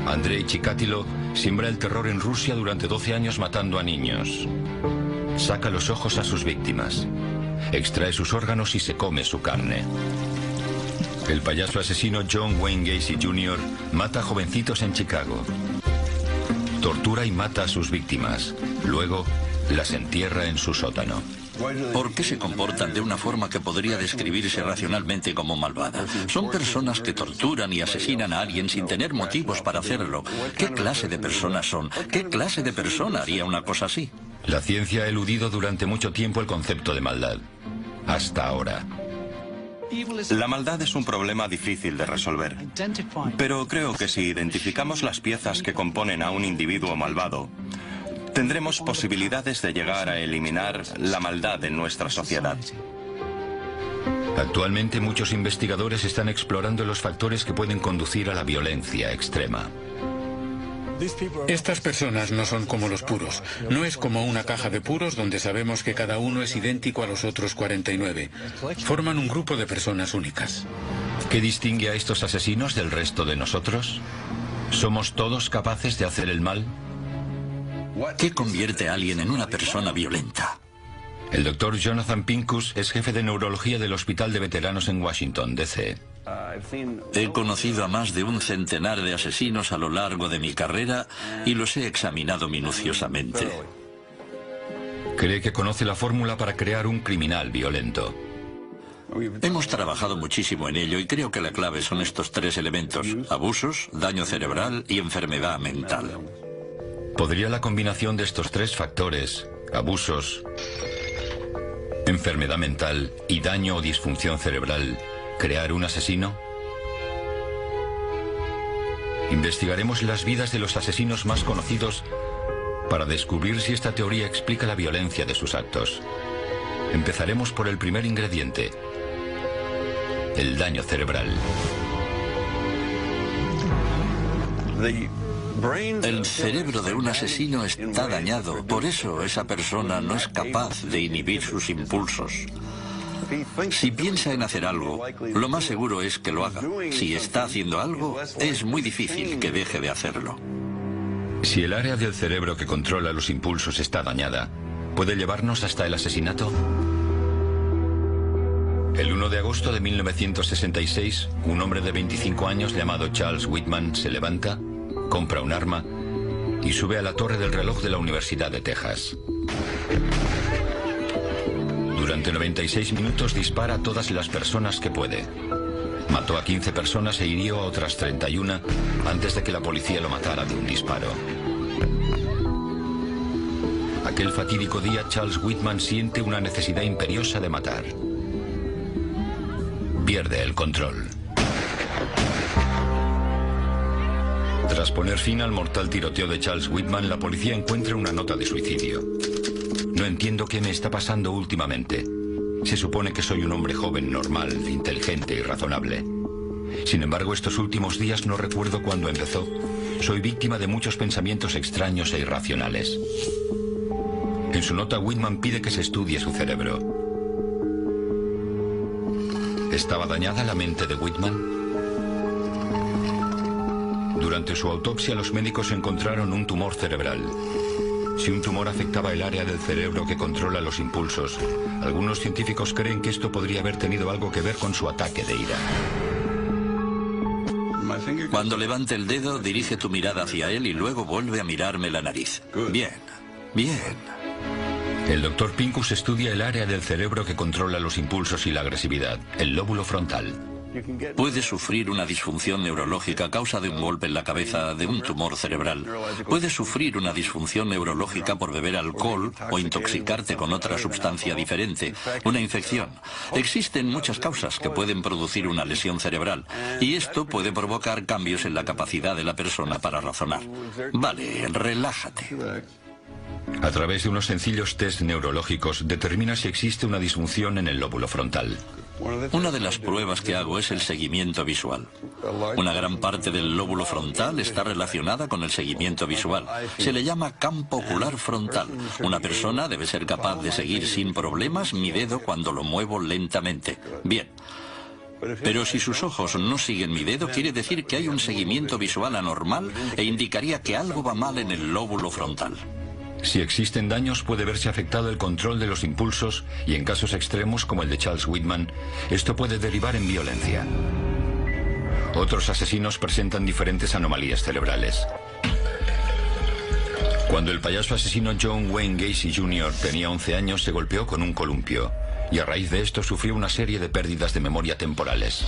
Andrei Chikatilo siembra el terror en Rusia durante 12 años matando a niños. Saca los ojos a sus víctimas. Extrae sus órganos y se come su carne. El payaso asesino John Wayne Gacy Jr. mata a jovencitos en Chicago. Tortura y mata a sus víctimas. Luego, las entierra en su sótano. ¿Por qué se comportan de una forma que podría describirse racionalmente como malvada? Son personas que torturan y asesinan a alguien sin tener motivos para hacerlo. ¿Qué clase de personas son? ¿Qué clase de persona haría una cosa así? La ciencia ha eludido durante mucho tiempo el concepto de maldad. Hasta ahora. La maldad es un problema difícil de resolver. Pero creo que si identificamos las piezas que componen a un individuo malvado, tendremos posibilidades de llegar a eliminar la maldad en nuestra sociedad. Actualmente muchos investigadores están explorando los factores que pueden conducir a la violencia extrema. Estas personas no son como los puros. No es como una caja de puros donde sabemos que cada uno es idéntico a los otros 49. Forman un grupo de personas únicas. ¿Qué distingue a estos asesinos del resto de nosotros? ¿Somos todos capaces de hacer el mal? ¿Qué convierte a alguien en una persona violenta? El doctor Jonathan Pincus es jefe de neurología del Hospital de Veteranos en Washington, D.C. He conocido a más de un centenar de asesinos a lo largo de mi carrera y los he examinado minuciosamente. Cree que conoce la fórmula para crear un criminal violento. Hemos trabajado muchísimo en ello y creo que la clave son estos tres elementos: abusos, daño cerebral y enfermedad mental. ¿Podría la combinación de estos tres factores, abusos, enfermedad mental y daño o disfunción cerebral, crear un asesino? Investigaremos las vidas de los asesinos más conocidos para descubrir si esta teoría explica la violencia de sus actos. Empezaremos por el primer ingrediente: el daño cerebral. El cerebro de un asesino está dañado, por eso esa persona no es capaz de inhibir sus impulsos. Si piensa en hacer algo, lo más seguro es que lo haga. Si está haciendo algo, es muy difícil que deje de hacerlo. Si el área del cerebro que controla los impulsos está dañada, ¿puede llevarnos hasta el asesinato? El 1 de agosto de 1966, un hombre de 25 años llamado Charles Whitman se levanta, compra un arma y sube a la torre del reloj de la Universidad de Texas. Durante 96 minutos dispara a todas las personas que puede. Mató a 15 personas e hirió a otras 31 antes de que la policía lo matara de un disparo. Aquel fatídico día, Charles Whitman siente una necesidad imperiosa de matar. Pierde el control. Tras poner fin al mortal tiroteo de Charles Whitman, la policía encuentra una nota de suicidio. No entiendo qué me está pasando últimamente. Se supone que soy un hombre joven, normal, inteligente y razonable. Sin embargo, estos últimos días no recuerdo cuándo empezó. Soy víctima de muchos pensamientos extraños e irracionales. En su nota, Whitman pide que se estudie su cerebro. ¿Estaba dañada la mente de Whitman? Durante su autopsia, los médicos encontraron un tumor cerebral. Si un tumor afectaba el área del cerebro que controla los impulsos, algunos científicos creen que esto podría haber tenido algo que ver con su ataque de ira. Cuando levante el dedo, dirige tu mirada hacia él y luego vuelve a mirarme la nariz. Bien, bien. El doctor Pincus estudia el área del cerebro que controla los impulsos y la agresividad, el lóbulo frontal. Puede sufrir una disfunción neurológica a causa de un golpe en la cabeza, de un tumor cerebral. Puedes sufrir una disfunción neurológica por beber alcohol o intoxicarte con otra sustancia diferente, una infección. Existen muchas causas que pueden producir una lesión cerebral y esto puede provocar cambios en la capacidad de la persona para razonar. Vale, relájate. A través de unos sencillos test neurológicos determina si existe una disfunción en el lóbulo frontal. Una de las pruebas que hago es el seguimiento visual. Una gran parte del lóbulo frontal está relacionada con el seguimiento visual. Se le llama campo ocular frontal. Una persona debe ser capaz de seguir sin problemas mi dedo cuando lo muevo lentamente. Bien. Pero si sus ojos no siguen mi dedo, quiere decir que hay un seguimiento visual anormal e indicaría que algo va mal en el lóbulo frontal. Si existen daños, puede verse afectado el control de los impulsos y en casos extremos, como el de Charles Whitman, esto puede derivar en violencia. Otros asesinos presentan diferentes anomalías cerebrales. Cuando el payaso asesino John Wayne Gacy Jr. tenía 11 años, se golpeó con un columpio y a raíz de esto sufrió una serie de pérdidas de memoria temporales.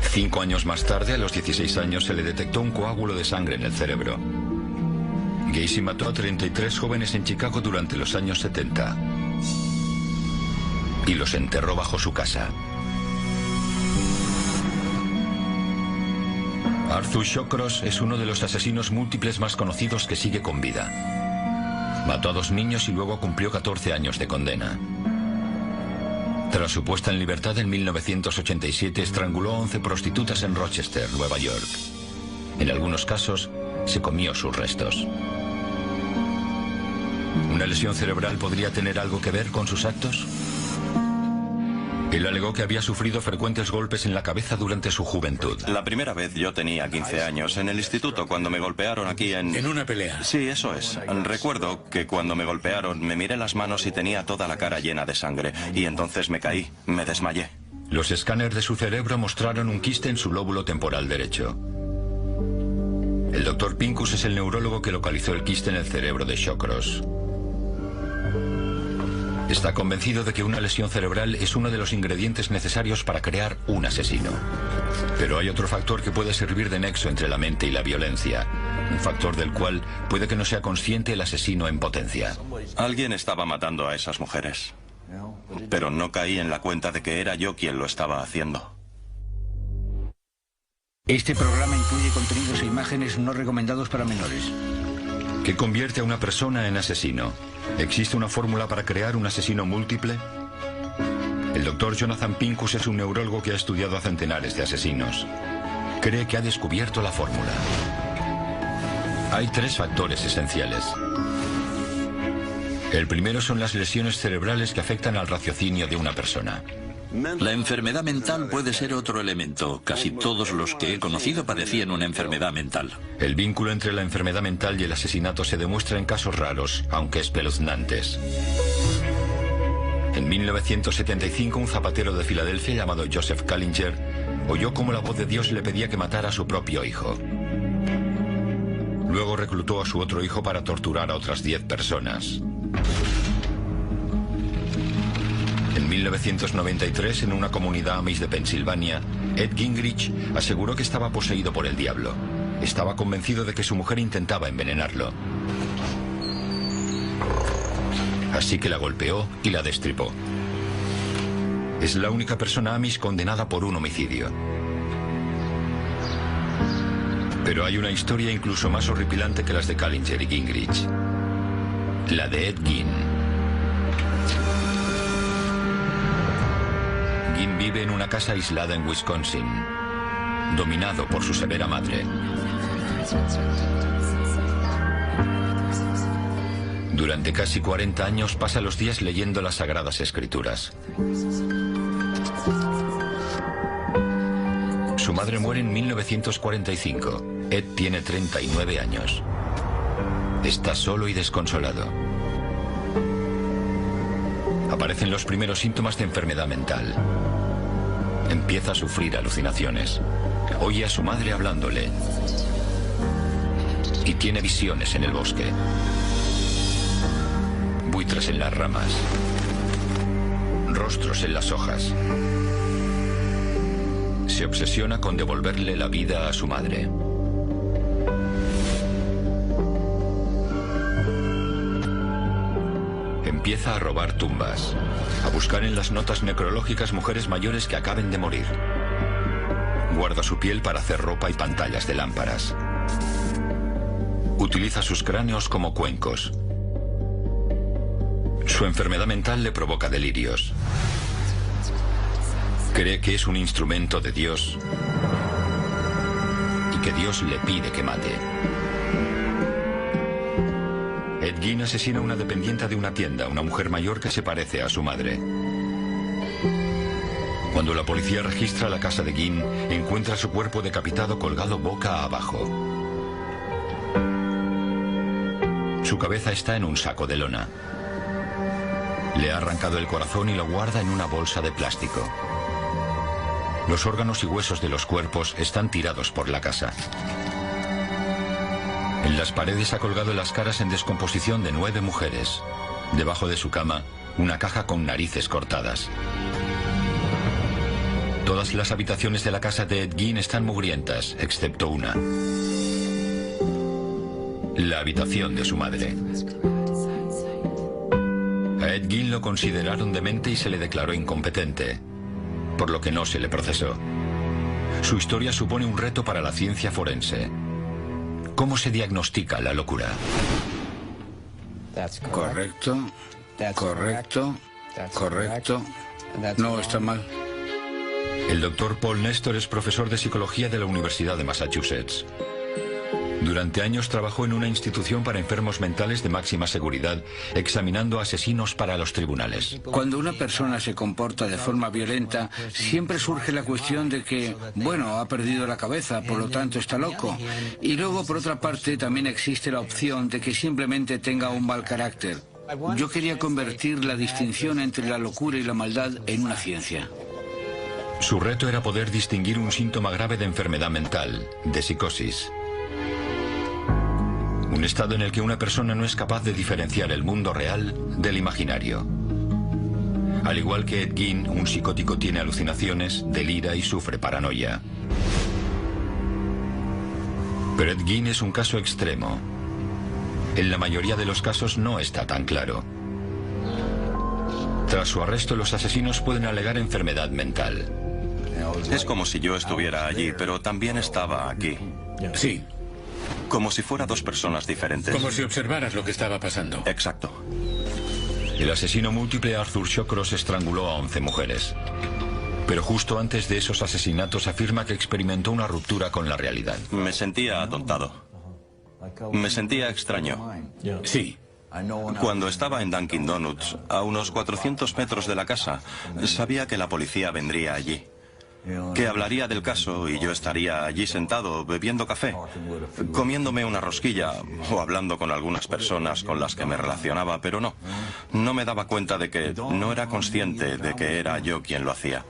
5 años más tarde, a los 16 años, se le detectó un coágulo de sangre en el cerebro. Gacy mató a 33 jóvenes en Chicago durante los años 70 y los enterró bajo su casa. Arthur Shawcross es uno de los asesinos múltiples más conocidos que sigue con vida. Mató a 2 niños y luego cumplió 14 años de condena. Tras su puesta en libertad en 1987, estranguló a 11 prostitutas en Rochester, Nueva York. En algunos casos, se comió sus restos. ¿Una lesión cerebral podría tener algo que ver con sus actos? Él alegó que había sufrido frecuentes golpes en la cabeza durante su juventud. La primera vez yo tenía 15 años en el instituto cuando me golpearon aquí en... En una pelea. Sí, eso es. Recuerdo que cuando me golpearon me miré las manos y tenía toda la cara llena de sangre. Y entonces me caí, me desmayé. Los escáneres de su cerebro mostraron un quiste en su lóbulo temporal derecho. El Dr. Pincus es el neurólogo que localizó el quiste en el cerebro de Shawcross. Está convencido de que una lesión cerebral es uno de los ingredientes necesarios para crear un asesino. Pero hay otro factor que puede servir de nexo entre la mente y la violencia. Un factor del cual puede que no sea consciente el asesino en potencia. Alguien estaba matando a esas mujeres. Pero no caí en la cuenta de que era yo quien lo estaba haciendo. Este programa incluye contenidos e imágenes no recomendados para menores. ¿Qué convierte a una persona en asesino? ¿Existe una fórmula para crear un asesino múltiple? El doctor Jonathan Pincus es un neurólogo que ha estudiado a centenares de asesinos. Cree que ha descubierto la fórmula. Hay 3 factores esenciales. El primero son las lesiones cerebrales que afectan al raciocinio de una persona. La enfermedad mental puede ser otro elemento. Casi todos los que he conocido padecían una enfermedad mental. El vínculo entre la enfermedad mental y el asesinato se demuestra en casos raros, aunque espeluznantes. En 1975, un zapatero de Filadelfia llamado Joseph Kallinger oyó cómo la voz de Dios le pedía que matara a su propio hijo. Luego reclutó a su otro hijo para torturar a otras 10 personas. En 1993, en una comunidad amish de Pensilvania, Ed Gingrich aseguró que estaba poseído por el diablo. Estaba convencido de que su mujer intentaba envenenarlo. Así que la golpeó y la destripó. Es la única persona amish condenada por un homicidio. Pero hay una historia incluso más horripilante que las de Kallinger y Gingrich. La de Ed Gein. Gein vive en una casa aislada en Wisconsin, dominado por su severa madre. Durante casi 40 años pasa los días leyendo las Sagradas Escrituras. Su madre muere en 1945. Ed tiene 39 años. Está solo y desconsolado. Aparecen los primeros síntomas de enfermedad mental. Empieza a sufrir alucinaciones. Oye a su madre hablándole. Y tiene visiones en el bosque. Buitres en las ramas. Rostros en las hojas. Se obsesiona con devolverle la vida a su madre. Empieza a robar tumbas, a buscar en las notas necrológicas mujeres mayores que acaben de morir. Guarda su piel para hacer ropa y pantallas de lámparas. Utiliza sus cráneos como cuencos. Su enfermedad mental le provoca delirios. Cree que es un instrumento de Dios y que Dios le pide que mate. Ed Gein asesina a una dependiente de una tienda, una mujer mayor que se parece a su madre. Cuando la policía registra la casa de Gein, encuentra su cuerpo decapitado colgado boca abajo. Su cabeza está en un saco de lona. Le ha arrancado el corazón y lo guarda en una bolsa de plástico. Los órganos y huesos de los cuerpos están tirados por la casa. En las paredes ha colgado las caras en descomposición de 9 mujeres. Debajo de su cama, una caja con narices cortadas. Todas las habitaciones de la casa de Ed Gein están mugrientas, excepto una. La habitación de su madre. A Ed Gein lo consideraron demente y se le declaró incompetente, por lo que no se le procesó. Su historia supone un reto para la ciencia forense. ¿Cómo se diagnostica la locura? Correcto, correcto, correcto. No está mal. El doctor Paul Nestor es profesor de psicología de la Universidad de Massachusetts. Durante años trabajó en una institución para enfermos mentales de máxima seguridad, examinando asesinos para los tribunales. Cuando una persona se comporta de forma violenta, siempre surge la cuestión de que, bueno, ha perdido la cabeza, por lo tanto está loco. Y luego, por otra parte, también existe la opción de que simplemente tenga un mal carácter. Yo quería convertir la distinción entre la locura y la maldad en una ciencia. Su reto era poder distinguir un síntoma grave de enfermedad mental, de psicosis. Un estado en el que una persona no es capaz de diferenciar el mundo real del imaginario. Al igual que Ed Gein, un psicótico tiene alucinaciones, delira y sufre paranoia. Pero Ed Gein es un caso extremo. En la mayoría de los casos no está tan claro. Tras su arresto, los asesinos pueden alegar enfermedad mental. Es como si yo estuviera allí, pero también estaba aquí. Sí. Como si fuera 2 personas diferentes. Como si observaras lo que estaba pasando. Exacto. El asesino múltiple Arthur Shawcross estranguló a 11 mujeres. Pero justo antes de esos asesinatos afirma que experimentó una ruptura con la realidad. Me sentía atontado. Me sentía extraño. Sí. Cuando estaba en Dunkin' Donuts, a unos 400 metros de la casa, sabía que la policía vendría allí. Que hablaría del caso y yo estaría allí sentado bebiendo café, comiéndome una rosquilla o hablando con algunas personas con las que me relacionaba, pero no me daba cuenta de que no era consciente de que era yo quien lo hacía.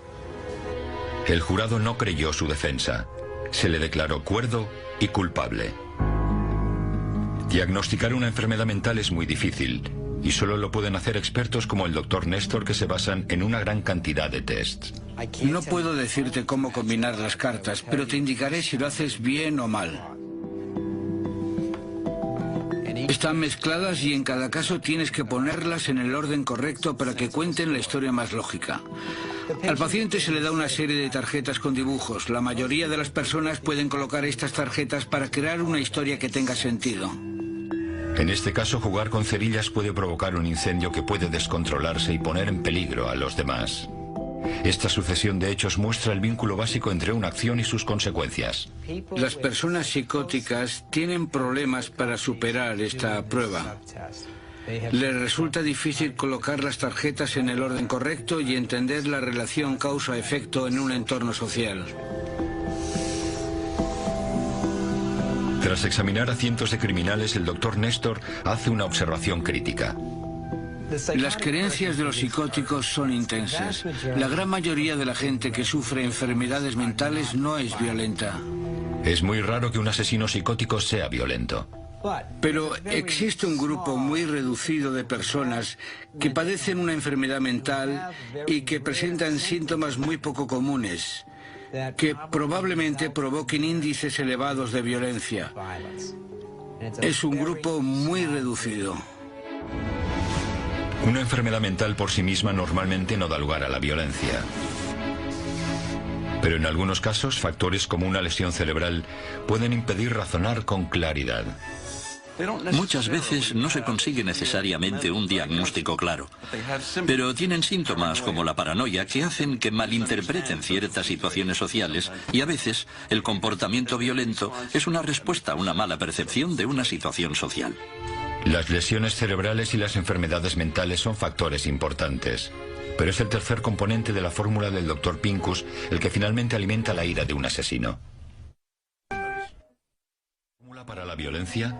El jurado no creyó su defensa. Se le declaró cuerdo y culpable. Diagnosticar una enfermedad mental es muy difícil y solo lo pueden hacer expertos como el doctor Nestor, que se basan en una gran cantidad de tests. No puedo decirte cómo combinar las cartas, pero te indicaré si lo haces bien o mal. Están mezcladas y en cada caso tienes que ponerlas en el orden correcto para que cuenten la historia más lógica. Al paciente se le da una serie de tarjetas con dibujos. La mayoría de las personas pueden colocar estas tarjetas para crear una historia que tenga sentido. En este caso, jugar con cerillas puede provocar un incendio que puede descontrolarse y poner en peligro a los demás. Esta sucesión de hechos muestra el vínculo básico entre una acción y sus consecuencias. Las personas psicóticas tienen problemas para superar esta prueba. Les resulta difícil colocar las tarjetas en el orden correcto y entender la relación causa-efecto en un entorno social. Tras examinar a cientos de criminales, el doctor Nestor hace una observación crítica. Las creencias de los psicóticos son intensas. La gran mayoría de la gente que sufre enfermedades mentales no es violenta. Es muy raro que un asesino psicótico sea violento. Pero existe un grupo muy reducido de personas que padecen una enfermedad mental y que presentan síntomas muy poco comunes, que probablemente provoquen índices elevados de violencia. Es un grupo muy reducido. Una enfermedad mental por sí misma normalmente no da lugar a la violencia. Pero en algunos casos, factores como una lesión cerebral pueden impedir razonar con claridad. Muchas veces no se consigue necesariamente un diagnóstico claro, pero tienen síntomas como la paranoia que hacen que malinterpreten ciertas situaciones sociales y a veces el comportamiento violento es una respuesta a una mala percepción de una situación social. Las lesiones cerebrales y las enfermedades mentales son factores importantes. Pero es el tercer componente de la fórmula del Dr. Pincus el que finalmente alimenta la ira de un asesino. ¿Fórmula para la violencia?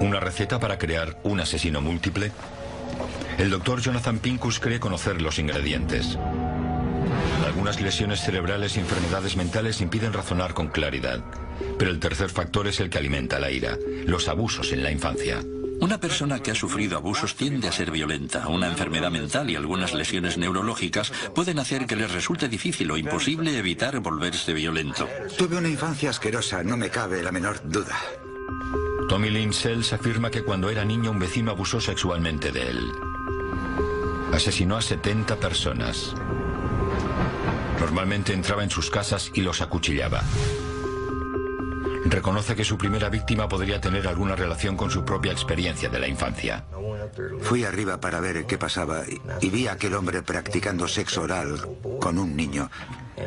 ¿Una receta para crear un asesino múltiple? El Dr. Jonathan Pincus cree conocer los ingredientes. Algunas lesiones cerebrales y enfermedades mentales impiden razonar con claridad. Pero el tercer factor es el que alimenta la ira: los abusos en la infancia. Una persona que ha sufrido abusos tiende a ser violenta. Una enfermedad mental y algunas lesiones neurológicas pueden hacer que les resulte difícil o imposible evitar volverse violento. Tuve una infancia asquerosa, no me cabe la menor duda. Tommy Lynn Sells afirma que cuando era niño un vecino abusó sexualmente de él. Asesinó a 70 personas. Normalmente entraba en sus casas y los acuchillaba. Reconoce que su primera víctima podría tener alguna relación con su propia experiencia de la infancia. Fui arriba para ver qué pasaba y vi a aquel hombre practicando sexo oral con un niño.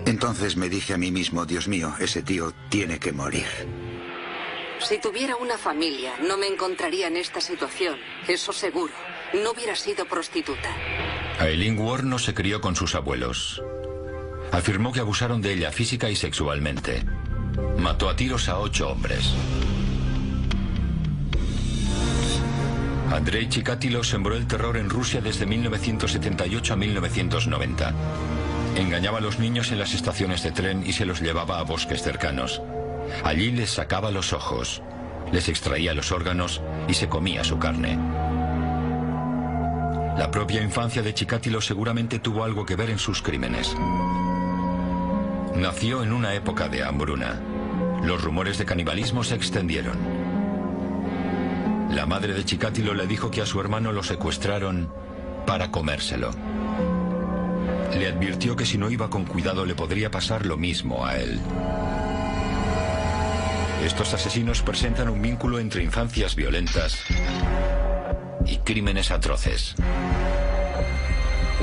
Entonces me dije a mí mismo: Dios mío, ese tío tiene que morir. Si tuviera una familia, no me encontraría en esta situación, eso seguro. No hubiera sido prostituta. Aileen Ward no se crió con sus abuelos. Afirmó que abusaron de ella física y sexualmente. Mató a tiros a 8 hombres. Andrei Chikatilo sembró el terror en Rusia desde 1978 a 1990. Engañaba a los niños en las estaciones de tren y se los llevaba a bosques cercanos. Allí les sacaba los ojos, les extraía los órganos y se comía su carne. La propia infancia de Chikatilo seguramente tuvo algo que ver en sus crímenes. Nació en una época de hambruna. Los rumores de canibalismo se extendieron. La madre de Chikatilo le dijo que a su hermano lo secuestraron para comérselo. Le advirtió que si no iba con cuidado le podría pasar lo mismo a él. Estos asesinos presentan un vínculo entre infancias violentas y crímenes atroces.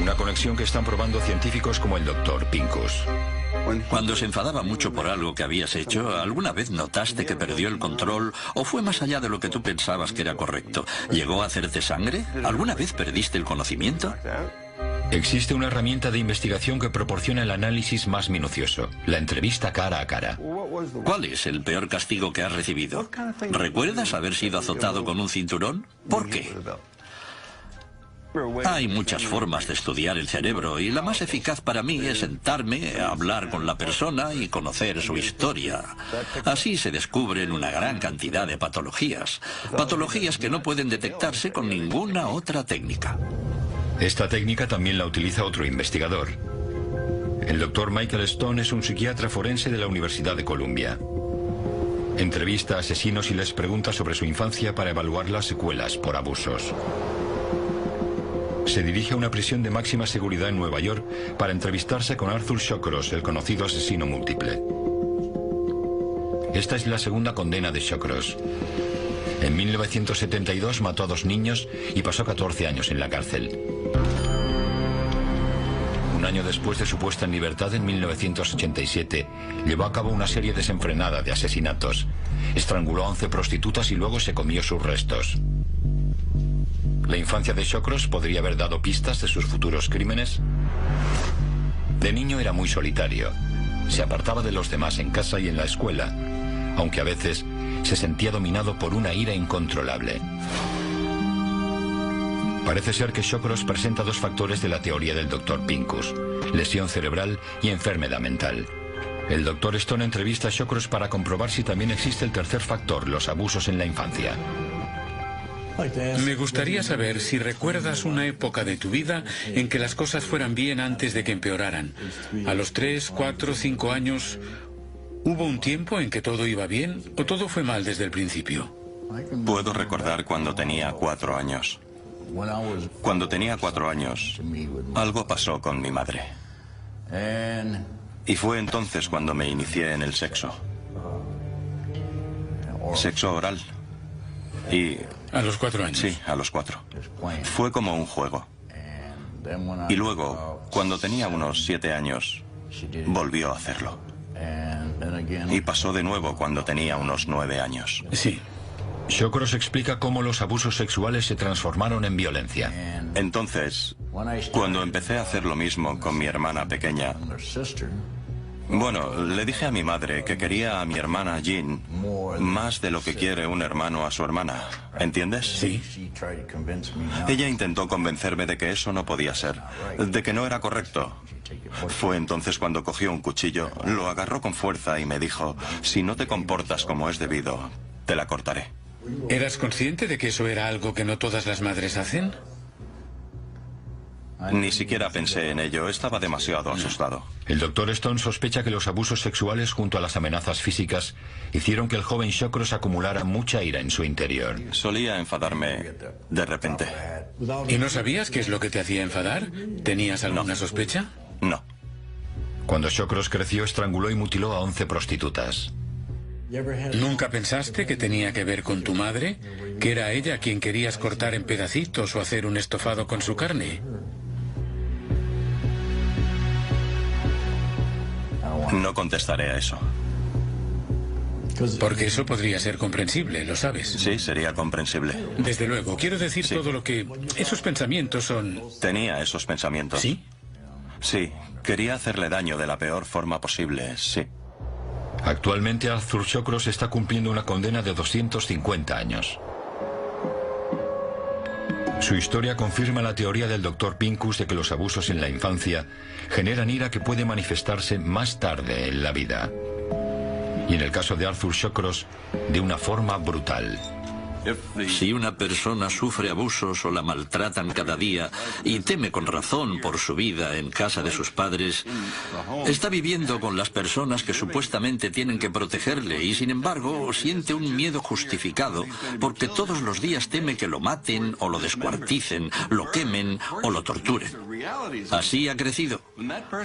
Una conexión que están probando científicos como el Dr. Pincus. Cuando se enfadaba mucho por algo que habías hecho, ¿alguna vez notaste que perdió el control o fue más allá de lo que tú pensabas que era correcto? ¿Llegó a hacerte sangre? ¿Alguna vez perdiste el conocimiento? Existe una herramienta de investigación que proporciona el análisis más minucioso: la entrevista cara a cara. ¿Cuál es el peor castigo que has recibido? ¿Recuerdas haber sido azotado con un cinturón? ¿Por qué? Hay muchas formas de estudiar el cerebro y la más eficaz para mí es sentarme, hablar con la persona y conocer su historia. Así se descubren una gran cantidad de patologías. Patologías que no pueden detectarse con ninguna otra técnica. Esta técnica también la utiliza otro investigador. El Dr. Michael Stone es un psiquiatra forense de la Universidad de Columbia. Entrevista a asesinos y les pregunta sobre su infancia para evaluar las secuelas por abusos. Se dirige a una prisión de máxima seguridad en Nueva York para entrevistarse con Arthur Shawcross, el conocido asesino múltiple. Esta es la segunda condena de Shawcross. En 1972 mató a 2 niños y pasó 14 años en la cárcel. Un año después de su puesta en libertad, en 1987, llevó a cabo una serie desenfrenada de asesinatos. Estranguló a 11 prostitutas y luego se comió sus restos. ¿La infancia de Shawcross podría haber dado pistas de sus futuros crímenes? De niño era muy solitario. Se apartaba de los demás en casa y en la escuela, aunque a veces se sentía dominado por una ira incontrolable. Parece ser que Shawcross presenta 2 factores de la teoría del Dr. Pincus: lesión cerebral y enfermedad mental. El Dr. Stone entrevista a Shawcross para comprobar si también existe el tercer factor: los abusos en la infancia. Me gustaría saber si recuerdas una época de tu vida en que las cosas fueran bien antes de que empeoraran. A los 3, 4, 5 años, ¿hubo un tiempo en que todo iba bien o todo fue mal desde el principio? Puedo recordar cuando tenía 4 años. Cuando tenía 4 años, algo pasó con mi madre. Y fue entonces cuando me inicié en el sexo. Sexo oral. Y... ¿A los 4 años? Sí, a los 4. Fue como un juego. Y luego, cuando tenía unos 7 años, volvió a hacerlo. Y pasó de nuevo cuando tenía unos 9 años. Sí. Shawcross explica cómo los abusos sexuales se transformaron en violencia. Entonces, Cuando empecé a hacer lo mismo con mi hermana pequeña, bueno, le dije a mi madre que quería a mi hermana Jean más de lo que quiere un hermano a su hermana. ¿Entiendes? Sí. Ella intentó convencerme de que eso no podía ser, de que no era correcto. Fue entonces cuando cogió un cuchillo, lo agarró con fuerza y me dijo, si no te comportas como es debido, te la cortaré. ¿Eras consciente de que eso era algo que no todas las madres hacen? Ni siquiera pensé en ello, estaba demasiado asustado. El doctor Stone sospecha que los abusos sexuales junto a las amenazas físicas hicieron que el joven Shawcross acumulara mucha ira en su interior. Solía enfadarme de repente. ¿Y no sabías qué es lo que te hacía enfadar? ¿Tenías alguna sospecha? No. Cuando Shawcross creció, estranguló y mutiló a 11 prostitutas. ¿Nunca pensaste que tenía que ver con tu madre? ¿Que era ella a quien querías cortar en pedacitos o hacer un estofado con su carne? No contestaré a eso. Porque eso podría ser comprensible, ¿lo sabes? Sí, sería comprensible. Desde luego, quiero decir todo lo que... Esos pensamientos son... Tenía esos pensamientos. ¿Sí? Sí, quería hacerle daño de la peor forma posible, sí. Actualmente Arthur Shawcross está cumpliendo una condena de 250 años. Su historia confirma la teoría del Dr. Pincus de que los abusos en la infancia generan ira que puede manifestarse más tarde en la vida. Y en el caso de Arthur Shawcross, de una forma brutal. Si una persona sufre abusos o la maltratan cada día y teme con razón por su vida en casa de sus padres, está viviendo con las personas que supuestamente tienen que protegerle y sin embargo siente un miedo justificado porque todos los días teme que lo maten o lo descuarticen, lo quemen o lo torturen. Así ha crecido.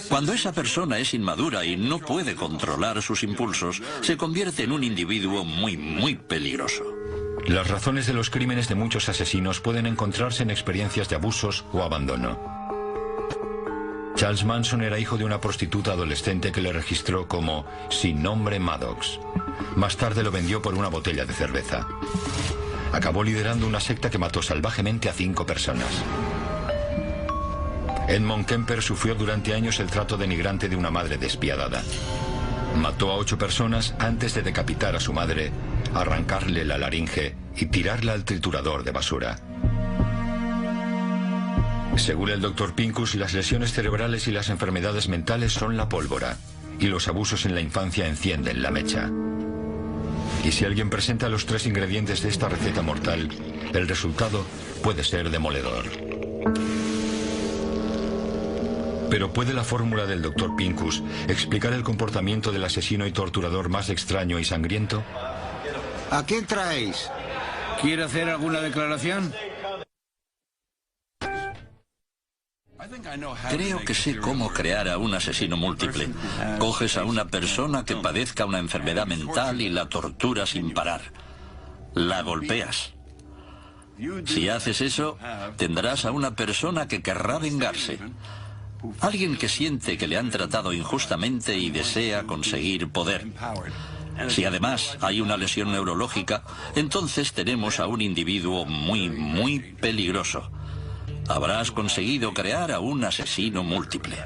Cuando esa persona es inmadura y no puede controlar sus impulsos, se convierte en un individuo muy peligroso. Las razones de los crímenes de muchos asesinos pueden encontrarse en experiencias de abusos o abandono. Charles Manson era hijo de una prostituta adolescente que le registró como sin nombre Maddox. Más tarde lo vendió por una botella de cerveza. Acabó liderando una secta que mató salvajemente a 5 personas. Edmond Kemper sufrió durante años el trato denigrante de una madre despiadada. Mató a 8 personas antes de decapitar a su madre, arrancarle la laringe y tirarla al triturador de basura. Según el Dr. Pincus, las lesiones cerebrales y las enfermedades mentales son la pólvora, y los abusos en la infancia encienden la mecha. Y si alguien presenta los 3 ingredientes de esta receta mortal, el resultado puede ser demoledor. Pero ¿puede la fórmula del Dr. Pincus explicar el comportamiento del asesino y torturador más extraño y sangriento? ¿A quién traéis? ¿Quiere hacer alguna declaración? Creo que sé cómo crear a un asesino múltiple. Coges a una persona que padezca una enfermedad mental y la torturas sin parar. La golpeas. Si haces eso, tendrás a una persona que querrá vengarse. Alguien que siente que le han tratado injustamente y desea conseguir poder. Si además hay una lesión neurológica, entonces tenemos a un individuo muy peligroso. Habrás conseguido crear a un asesino múltiple.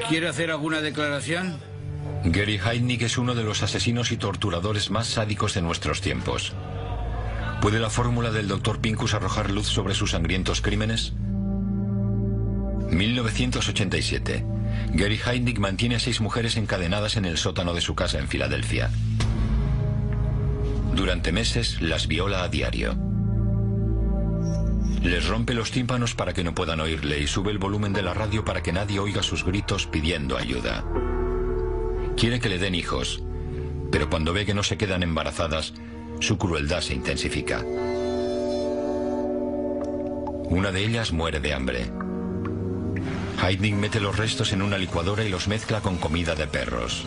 ¿Quiere hacer alguna declaración? Gary Heidnik es uno de los asesinos y torturadores más sádicos de nuestros tiempos. ¿Puede la fórmula del Dr. Pincus arrojar luz sobre sus sangrientos crímenes? 1987. Gary Heidnik mantiene a 6 mujeres encadenadas en el sótano de su casa en Filadelfia. Durante meses las viola a diario. Les rompe los tímpanos para que no puedan oírle y sube el volumen de la radio para que nadie oiga sus gritos pidiendo ayuda. Quiere que le den hijos, pero cuando ve que no se quedan embarazadas, su crueldad se intensifica. Una de ellas muere de hambre. Heidnik mete los restos en una licuadora y los mezcla con comida de perros.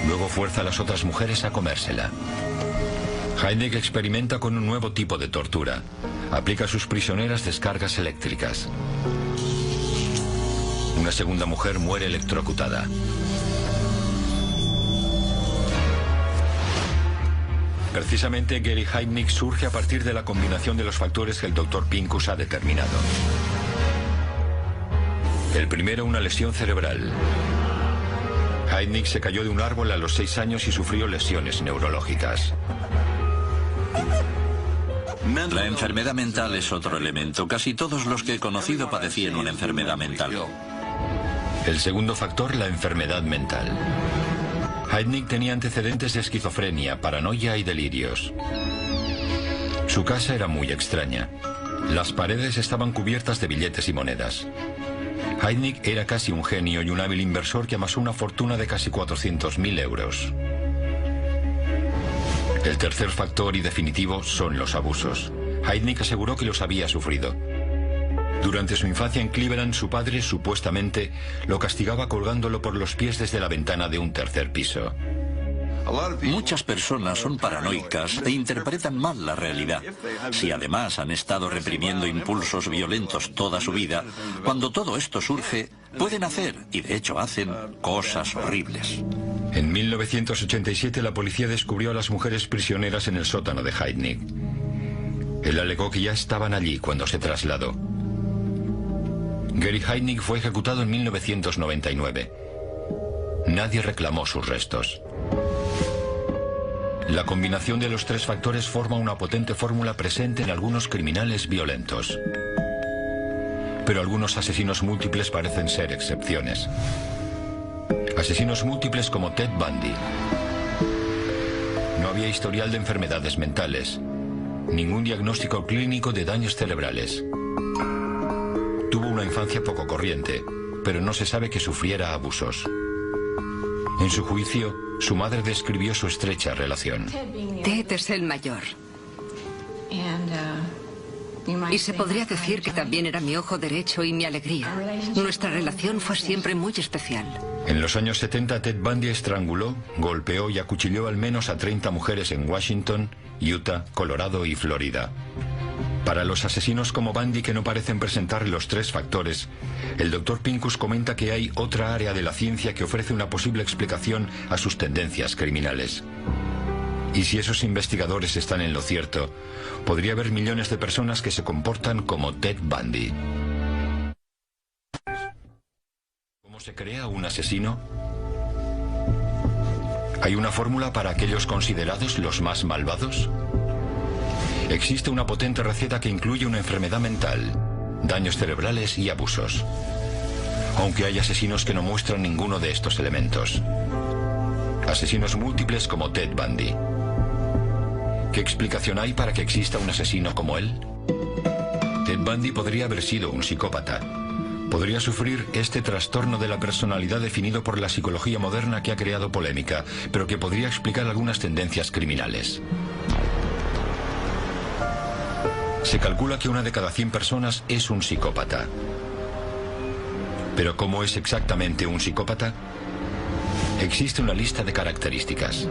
Luego fuerza a las otras mujeres a comérsela. Heidnik experimenta con un nuevo tipo de tortura. Aplica a sus prisioneras descargas eléctricas. Una segunda mujer muere electrocutada. Precisamente Gary Heidnik surge a partir de la combinación de los factores que el Dr. Pincus ha determinado. El primero, una lesión cerebral. Heidnik se cayó de un árbol a los 6 años y sufrió lesiones neurológicas. La enfermedad mental es otro elemento. Casi todos los que he conocido padecían una enfermedad mental. El segundo factor, la enfermedad mental. Heidnik tenía antecedentes de esquizofrenia, paranoia y delirios. Su casa era muy extraña. Las paredes estaban cubiertas de billetes y monedas. Heidnik era casi un genio y un hábil inversor que amasó una fortuna de casi 400.000 euros. El tercer factor y definitivo son los abusos. Heidnik aseguró que los había sufrido. Durante su infancia en Cleveland, su padre, supuestamente, lo castigaba colgándolo por los pies desde la ventana de un tercer piso. Muchas personas son paranoicas e interpretan mal la realidad. Si además han estado reprimiendo impulsos violentos toda su vida, cuando todo esto surge, pueden hacer, y de hecho hacen, cosas horribles. En 1987 la policía descubrió a las mujeres prisioneras en el sótano de Heidnik. Él alegó que ya estaban allí cuando se trasladó. Gary Heidnik fue ejecutado en 1999. Nadie reclamó sus restos. La combinación de los tres factores forma una potente fórmula presente en algunos criminales violentos. Pero algunos asesinos múltiples parecen ser excepciones. Asesinos múltiples como Ted Bundy. No había historial de enfermedades mentales. Ningún diagnóstico clínico de daños cerebrales. Tuvo una infancia poco corriente, pero no se sabe que sufriera abusos. En su juicio, su madre describió su estrecha relación. Ted es el mayor. Y se podría decir que también era mi ojo derecho y mi alegría. Nuestra relación fue siempre muy especial. En los años 70, Ted Bundy estranguló, golpeó y acuchilló al menos a 30 mujeres en Washington, Utah, Colorado y Florida. Para los asesinos como Bundy que no parecen presentar los tres factores, el Dr. Pincus comenta que hay otra área de la ciencia que ofrece una posible explicación a sus tendencias criminales. Y si esos investigadores están en lo cierto, podría haber millones de personas que se comportan como Ted Bundy. ¿Cómo se crea un asesino? ¿Hay una fórmula para aquellos considerados los más malvados? Existe una potente receta que incluye una enfermedad mental, daños cerebrales y abusos. Aunque hay asesinos que no muestran ninguno de estos elementos. Asesinos múltiples como Ted Bundy. ¿Qué explicación hay para que exista un asesino como él? Ted Bundy podría haber sido un psicópata. Podría sufrir este trastorno de la personalidad definido por la psicología moderna que ha creado polémica, pero que podría explicar algunas tendencias criminales. Se calcula que 1 de cada 100 personas es un psicópata. ¿Pero cómo es exactamente un psicópata? Existe una lista de características.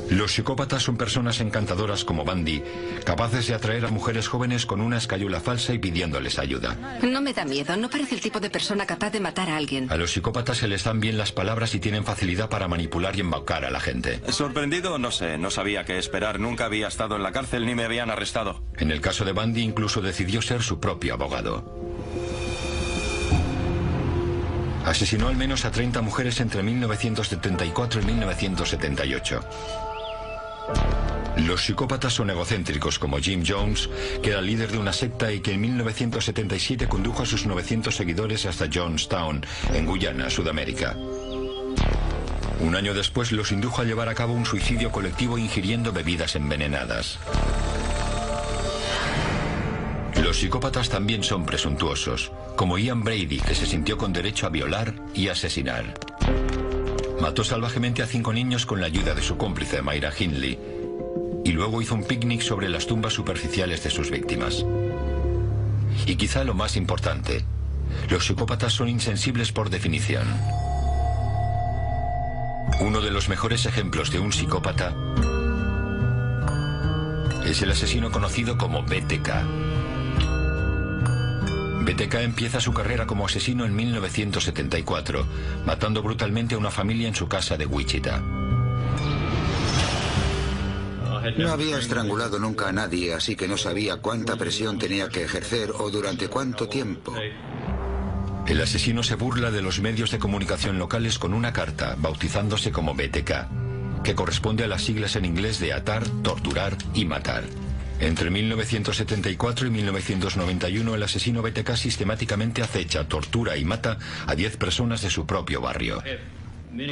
Los psicópatas son personas encantadoras como Bundy, capaces de atraer a mujeres jóvenes con una escayola falsa y pidiéndoles ayuda. No me da miedo, no parece el tipo de persona capaz de matar a alguien. A los psicópatas se les dan bien las palabras y tienen facilidad para manipular y embaucar a la gente. Sorprendido, no sé, no sabía qué esperar, nunca había estado en la cárcel ni me habían arrestado. En el caso de Bundy incluso decidió ser su propio abogado. Asesinó al menos a 30 mujeres entre 1974 y 1978. Los psicópatas son egocéntricos como Jim Jones, que era líder de una secta y que en 1977 condujo a sus 900 seguidores hasta Jonestown, en Guyana, Sudamérica. Un año después los indujo a llevar a cabo un suicidio colectivo ingiriendo bebidas envenenadas. Los psicópatas también son presuntuosos, como Ian Brady, que se sintió con derecho a violar y asesinar. Mató salvajemente a 5 niños con la ayuda de su cómplice, Myra Hindley, y luego hizo un picnic sobre las tumbas superficiales de sus víctimas. Y quizá lo más importante, los psicópatas son insensibles por definición. Uno de los mejores ejemplos de un psicópata es el asesino conocido como BTK. BTK empieza su carrera como asesino en 1974, matando brutalmente a una familia en su casa de Wichita. No había estrangulado nunca a nadie, así que no sabía cuánta presión tenía que ejercer o durante cuánto tiempo. El asesino se burla de los medios de comunicación locales con una carta, bautizándose como BTK, que corresponde a las siglas en inglés de atar, torturar y matar. Entre 1974 y 1991 el asesino BTK sistemáticamente acecha, tortura y mata a 10 personas de su propio barrio.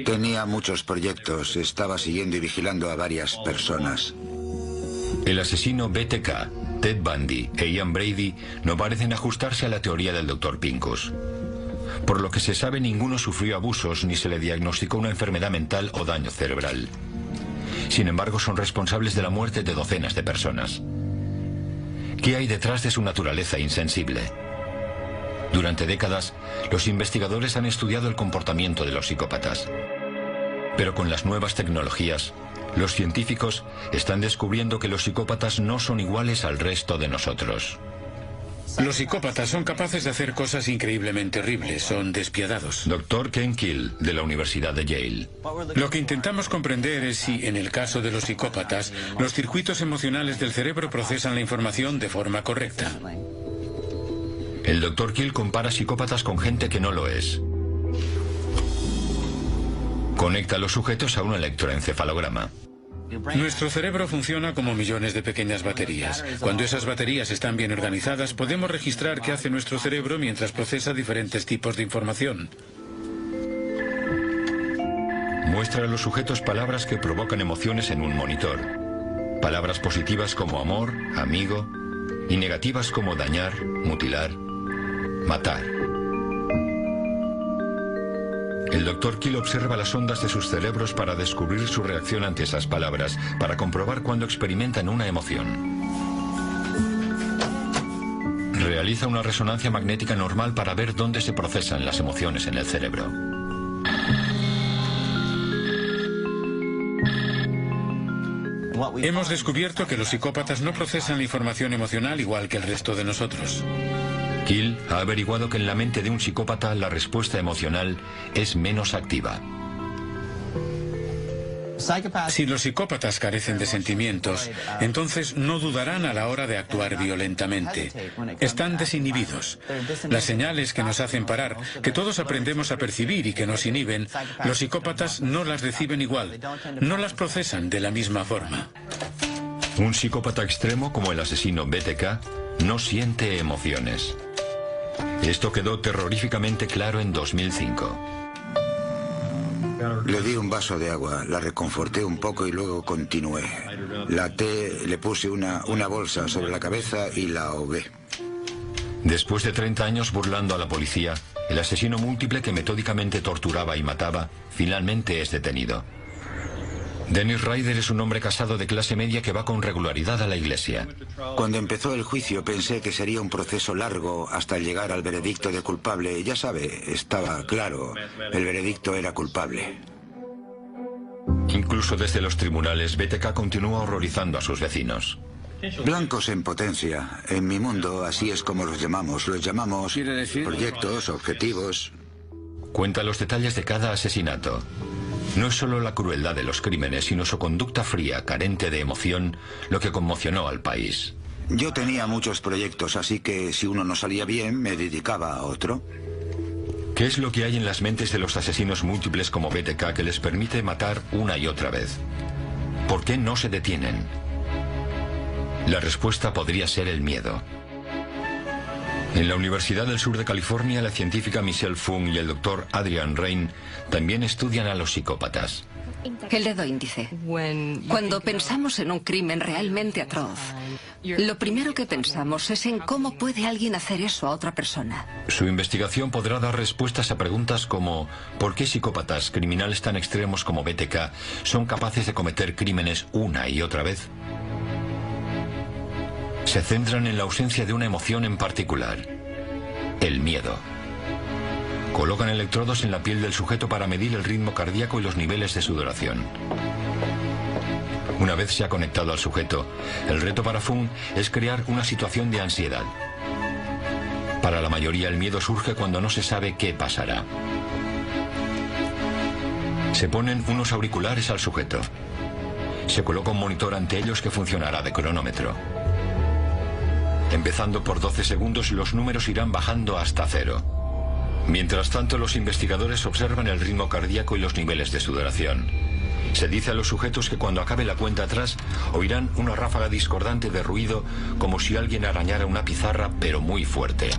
Tenía muchos proyectos, estaba siguiendo y vigilando a varias personas. El asesino BTK, Ted Bundy e Ian Brady no parecen ajustarse a la teoría del Dr. Pincus. Por lo que se sabe, ninguno sufrió abusos ni se le diagnosticó una enfermedad mental o daño cerebral. Sin embargo, son responsables de la muerte de docenas de personas. ¿Qué hay detrás de su naturaleza insensible? Durante décadas, los investigadores han estudiado el comportamiento de los psicópatas. Pero con las nuevas tecnologías, los científicos están descubriendo que los psicópatas no son iguales al resto de nosotros. Los psicópatas son capaces de hacer cosas increíblemente horribles, son despiadados. Dr. Ken Kill, de la Universidad de Yale. Lo que intentamos comprender es si, en el caso de los psicópatas, los circuitos emocionales del cerebro procesan la información de forma correcta. El Dr. Kill compara psicópatas con gente que no lo es. Conecta a los sujetos a un electroencefalograma. Nuestro cerebro funciona como millones de pequeñas baterías. Cuando esas baterías están bien organizadas, podemos registrar qué hace nuestro cerebro mientras procesa diferentes tipos de información. Muestra a los sujetos palabras que provocan emociones en un monitor. Palabras positivas como amor, amigo, y negativas como dañar, mutilar, matar. El Dr. Kill observa las ondas de sus cerebros para descubrir su reacción ante esas palabras, para comprobar cuándo experimentan una emoción. Realiza una resonancia magnética normal para ver dónde se procesan las emociones en el cerebro. Hemos descubierto que los psicópatas no procesan la información emocional igual que el resto de nosotros. Kill ha averiguado que en la mente de un psicópata la respuesta emocional es menos activa. Si los psicópatas carecen de sentimientos, entonces no dudarán a la hora de actuar violentamente. Están desinhibidos. Las señales que nos hacen parar, que todos aprendemos a percibir y que nos inhiben, los psicópatas no las reciben igual, no las procesan de la misma forma. Un psicópata extremo como el asesino BTK no siente emociones. Esto quedó terroríficamente claro en 2005. Le di un vaso de agua, la reconforté un poco y luego continué. La até, le puse una bolsa sobre la cabeza y la ahogué. Después de 30 años burlando a la policía, el asesino múltiple que metódicamente torturaba y mataba, finalmente es detenido. Dennis Rader es un hombre casado de clase media que va con regularidad a la iglesia. Cuando empezó el juicio pensé que sería un proceso largo hasta llegar al veredicto de culpable. Ya sabe, estaba claro, el veredicto era culpable. Incluso desde los tribunales, BTK continúa horrorizando a sus vecinos. Blancos en potencia. En mi mundo, así es como los llamamos. Los llamamos proyectos, objetivos. Cuenta los detalles de cada asesinato. No es solo la crueldad de los crímenes, sino su conducta fría, carente de emoción, lo que conmocionó al país. Yo tenía muchos proyectos, así que si uno no salía bien, me dedicaba a otro. ¿Qué es lo que hay en las mentes de los asesinos múltiples como BTK que les permite matar una y otra vez? ¿Por qué no se detienen? La respuesta podría ser el miedo. En la Universidad del Sur de California, la científica Michelle Fung y el doctor Adrian Rain también estudian a los psicópatas. El dedo índice. Cuando pensamos en un crimen realmente atroz, lo primero que pensamos es en cómo puede alguien hacer eso a otra persona. Su investigación podrá dar respuestas a preguntas como ¿por qué psicópatas, criminales tan extremos como BTK, son capaces de cometer crímenes una y otra vez? Se centran en la ausencia de una emoción en particular, el miedo. Colocan electrodos en la piel del sujeto para medir el ritmo cardíaco y los niveles de sudoración. Una vez se ha conectado al sujeto, el reto para Fung es crear una situación de ansiedad. Para la mayoría el miedo surge cuando no se sabe qué pasará. Se ponen unos auriculares al sujeto. Se coloca un monitor ante ellos que funcionará de cronómetro. Empezando por 12 segundos, los números irán bajando hasta 0. Mientras tanto, los investigadores observan el ritmo cardíaco y los niveles de sudoración. Se dice a los sujetos que cuando acabe la cuenta atrás oirán una ráfaga discordante de ruido como si alguien arañara una pizarra, pero muy fuerte.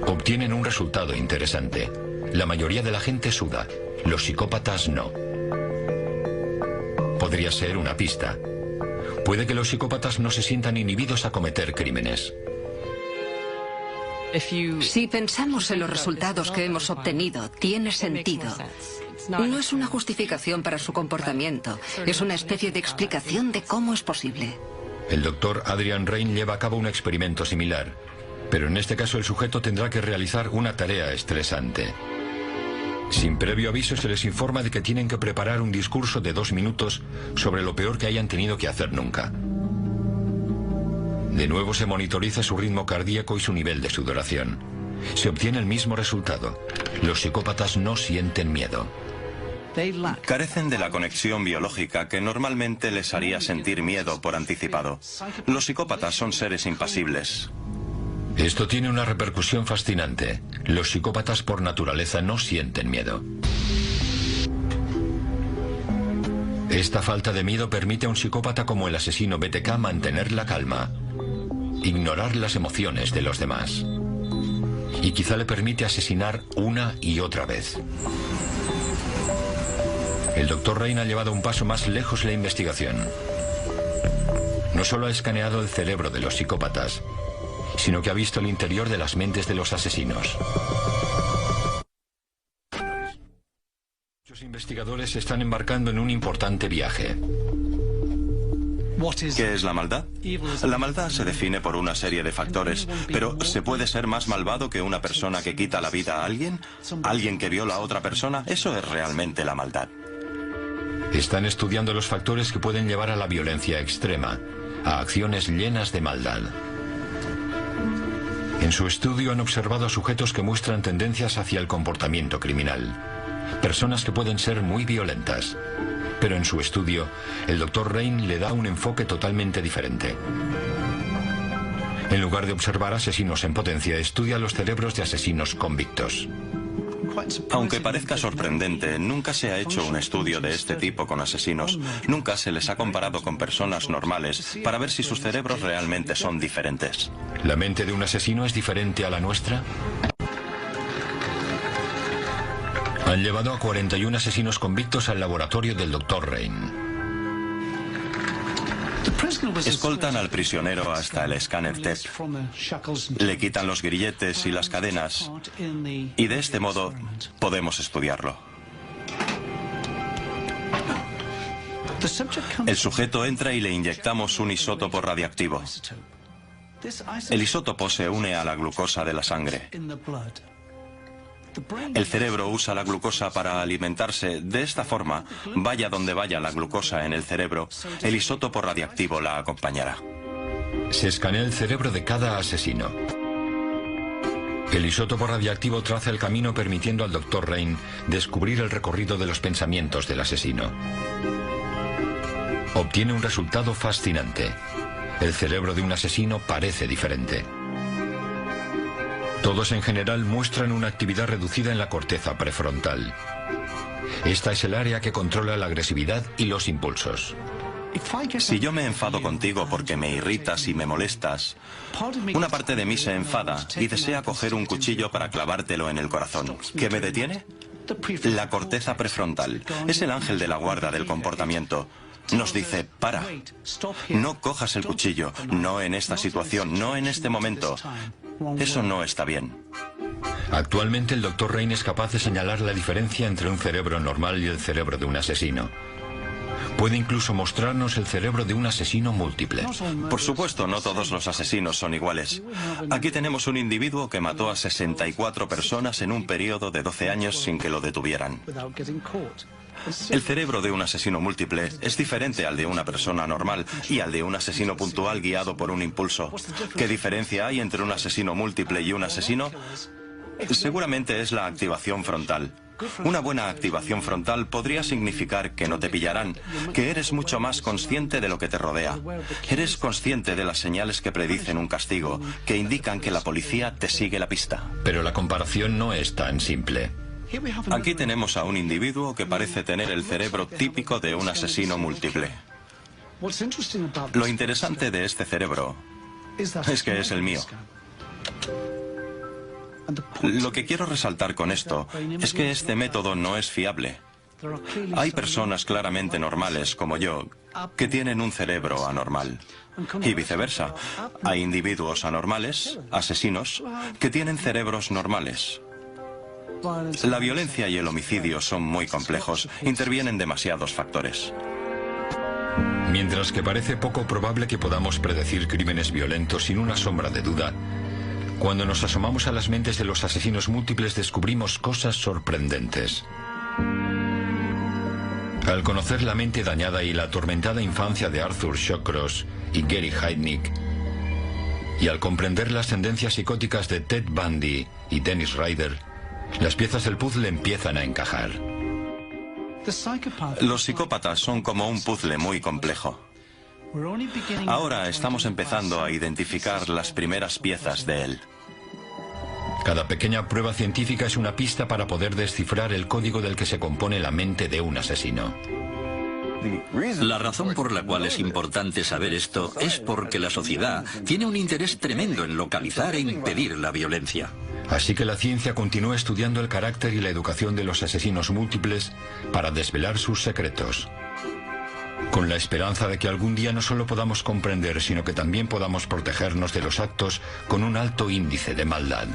Obtienen un resultado interesante. La mayoría de la gente suda, los psicópatas no. Podría ser una pista. Puede que los psicópatas no se sientan inhibidos a cometer crímenes. Si pensamos en los resultados que hemos obtenido, tiene sentido. No es una justificación para su comportamiento, es una especie de explicación de cómo es posible. El doctor Adrian Rain lleva a cabo un experimento similar, pero en este caso el sujeto tendrá que realizar una tarea estresante. Sin previo aviso se les informa de que tienen que preparar un discurso de 2 minutos sobre lo peor que hayan tenido que hacer nunca. De nuevo se monitoriza su ritmo cardíaco y su nivel de sudoración. Se obtiene el mismo resultado. Los psicópatas no sienten miedo. Carecen de la conexión biológica que normalmente les haría sentir miedo por anticipado. Los psicópatas son seres impasibles. Esto tiene una repercusión fascinante. Los psicópatas por naturaleza no sienten miedo. Esta falta de miedo permite a un psicópata como el asesino BTK mantener la calma, ignorar las emociones de los demás. Y quizá le permite asesinar una y otra vez. El doctor Rain ha llevado un paso más lejos la investigación. No solo ha escaneado el cerebro de los psicópatas, sino que ha visto el interior de las mentes de los asesinos. Muchos investigadores se están embarcando en un importante viaje. ¿Qué es la maldad? La maldad se define por una serie de factores, pero ¿se puede ser más malvado que una persona que quita la vida a alguien? ¿Alguien que viola a otra persona? Eso es realmente la maldad. Están estudiando los factores que pueden llevar a la violencia extrema, a acciones llenas de maldad. En su estudio han observado a sujetos que muestran tendencias hacia el comportamiento criminal. Personas que pueden ser muy violentas. Pero en su estudio, el Dr. Rain le da un enfoque totalmente diferente. En lugar de observar asesinos en potencia, estudia los cerebros de asesinos convictos. Aunque parezca sorprendente, nunca se ha hecho un estudio de este tipo con asesinos. Nunca se les ha comparado con personas normales para ver si sus cerebros realmente son diferentes. ¿La mente de un asesino es diferente a la nuestra? Han llevado a 41 asesinos convictos al laboratorio del Dr. Rain. Escoltan al prisionero hasta el escáner TEP. Le quitan los grilletes y las cadenas y de este modo podemos estudiarlo. El sujeto entra y le inyectamos un isótopo radiactivo. El isótopo se une a la glucosa de la sangre. El cerebro usa la glucosa para alimentarse. De esta forma, vaya donde vaya la glucosa en el cerebro, el isótopo radiactivo la acompañará. Se escanea el cerebro de cada asesino. El isótopo radiactivo traza el camino permitiendo al Dr. Rain descubrir el recorrido de los pensamientos del asesino. Obtiene un resultado fascinante. El cerebro de un asesino parece diferente. Todos en general muestran una actividad reducida en la corteza prefrontal. Esta es el área que controla la agresividad y los impulsos. Si yo me enfado contigo porque me irritas y me molestas, una parte de mí se enfada y desea coger un cuchillo para clavártelo en el corazón. ¿Qué me detiene? La corteza prefrontal. Es el ángel de la guarda del comportamiento. Nos dice, para, no cojas el cuchillo, no en esta situación, no en este momento. Eso no está bien. Actualmente el Dr. Rain es capaz de señalar la diferencia entre un cerebro normal y el cerebro de un asesino. Puede incluso mostrarnos el cerebro de un asesino múltiple. Por supuesto, no todos los asesinos son iguales. Aquí tenemos un individuo que mató a 64 personas en un periodo de 12 años sin que lo detuvieran. El cerebro de un asesino múltiple es diferente al de una persona normal y al de un asesino puntual guiado por un impulso. ¿Qué diferencia hay entre un asesino múltiple y un asesino? Seguramente es la activación frontal. Una buena activación frontal podría significar que no te pillarán, que eres mucho más consciente de lo que te rodea. Eres consciente de las señales que predicen un castigo, que indican que la policía te sigue la pista. Pero la comparación no es tan simple. Aquí tenemos a un individuo que parece tener el cerebro típico de un asesino múltiple. Lo interesante de este cerebro es que es el mío. Lo que quiero resaltar con esto es que este método no es fiable. Hay personas claramente normales, como yo, que tienen un cerebro anormal. Y viceversa. Hay individuos anormales, asesinos, que tienen cerebros normales. La violencia y el homicidio son muy complejos. Intervienen demasiados factores. Mientras que parece poco probable que podamos predecir crímenes violentos sin una sombra de duda, cuando nos asomamos a las mentes de los asesinos múltiples descubrimos cosas sorprendentes. Al conocer la mente dañada y la atormentada infancia de Arthur Shawcross y Gary Heidnik, y al comprender las tendencias psicóticas de Ted Bundy y Dennis Rader, las piezas del puzzle empiezan a encajar. Los psicópatas son como un puzzle muy complejo. Ahora estamos empezando a identificar las primeras piezas de él. Cada pequeña prueba científica es una pista para poder descifrar el código del que se compone la mente de un asesino. La razón por la cual es importante saber esto es porque la sociedad tiene un interés tremendo en localizar e impedir la violencia. Así que la ciencia continúa estudiando el carácter y la educación de los asesinos múltiples para desvelar sus secretos, con la esperanza de que algún día no solo podamos comprender, sino que también podamos protegernos de los actos con un alto índice de maldad.